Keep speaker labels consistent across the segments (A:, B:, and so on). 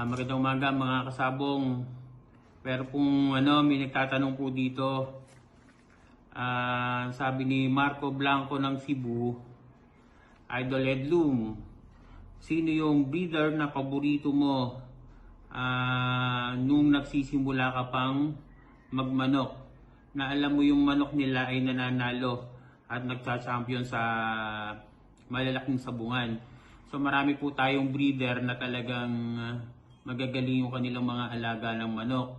A: Magandang umaga mga kasabong. Pero kung may nagtatanong po dito, sabi ni Marco Blanco ng Cebu, Idol Edlum, sino yung breeder na paborito mo nung nagsisimula ka pang magmanok? Na alam mo yung manok nila ay nananalo at nagcha-champion sa malalaking sabungan. So marami po tayong breeder na talagang magagaling yung kanilang mga alaga ng manok.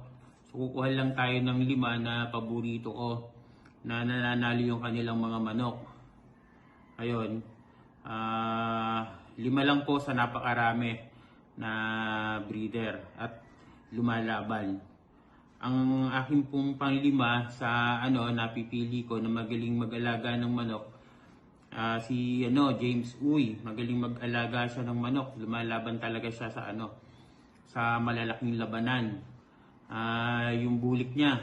A: So kukuha lang tayo ng 5 na paborito ko na nananalo yung kanilang mga manok. Ayun, 5 lang po sa napakarami na breeder at lumalaban. Ang aking pong pang-5 sa napipili ko na magaling mag-alaga ng manok, si James Uy. Magaling mag-alaga siya ng manok. Lumalaban talaga siya sa malalaking labanan. Yung bulik niya,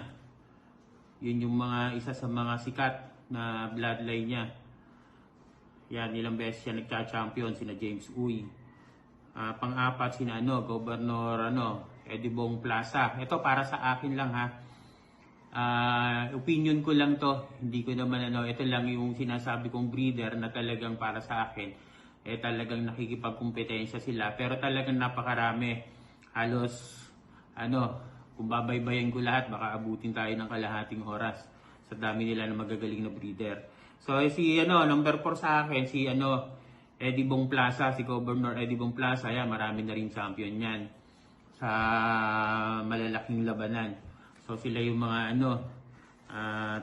A: yun yung isa sa mga sikat na bloodline niya. Yan, ilang beses siya nagka-champion, sina James Uy. Pang-4 sina Governor Eddie Bong Plaza. Ito para sa akin lang ha. Opinion ko lang to. Hindi ko naman ito lang yung sinasabi kong breeder na talagang para sa akin. Talagang nakikipagkumpetensya sila. Pero talagang napakarami. Halos kung babaybayin ko lahat, baka abutin tayo ng kalahating oras sa dami nila na magagaling na breeder. So si number 4 sa akin, si Eddie Bong Plaza, si Governor Eddie Bong Plaza. Yan, marami na rin champion yan sa malalaking labanan. So sila yung mga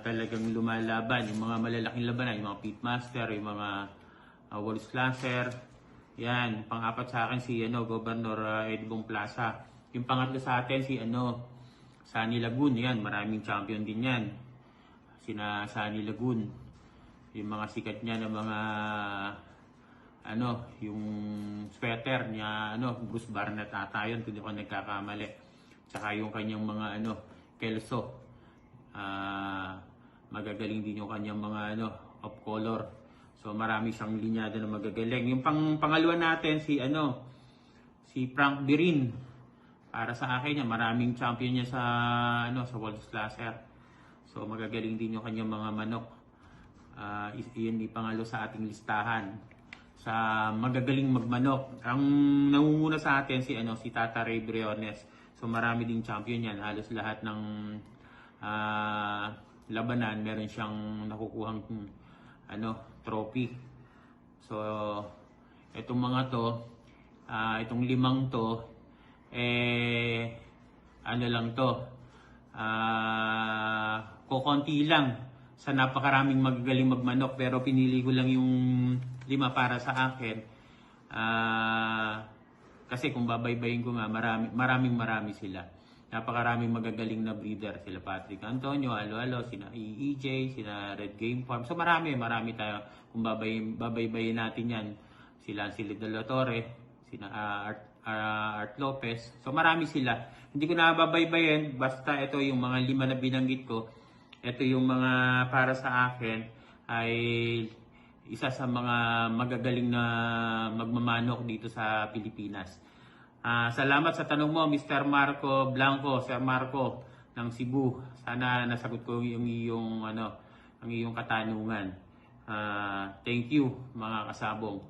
A: talagang lumalaban, yung mga malalaking labanan, yung mga pitmaster, yung mga wall slasher. Yan, pang-4 sa akin si Governor Eddie Bong Plaza. Yung pangatlo sa atin si Sunny Lagoon. Yan, maraming champion din yan. Sina Sunny Lagoon. Yung mga sikat niya na mga yung sweater niya, Bruce Barnett ata yun, kung di ko nagkakamali. Tsaka yung kanyang mga Kelso. Magagaling din yung kanyang mga off color. So marami siyang linyada na magagaling. Yung pangalawa natin si Frank Birin. Para sa akin maraming champion niya sa wall slasher. So magagaling din yung kanyang mga manok. Yun yung pangalo sa ating listahan sa magagaling magmanok. Ang nangunguna sa atin si Tata Ray Briones. So marami ding champion yan. Halos lahat ng labanan meron siyang nakukuhang trophy. So itong mga to, itong 5 to, kukonti lang sa napakaraming magagaling magmanok, pero pinili ko lang yung 5 para sa akin. Kasi kung babaybayin ko nga, marami sila. Napakaraming magagaling na breeder. Sila Patrick Antonio, Alo-Alo, sina EJ, sina Red Game Farm. So marami tayo. Kung babaybayin natin yan, sila De La Torre, sina Art Lopez. So marami sila. Hindi ko na babaybayin, basta ito yung mga 5 na binanggit ko. Ito yung mga para sa akin ay isa sa mga magagaling na magmamanok dito sa Pilipinas. Salamat sa tanong mo, Mr. Marco Blanco, Sir Marco ng Cebu. Sana nasagot ko yung iyong katanungan. Thank you mga kasabong.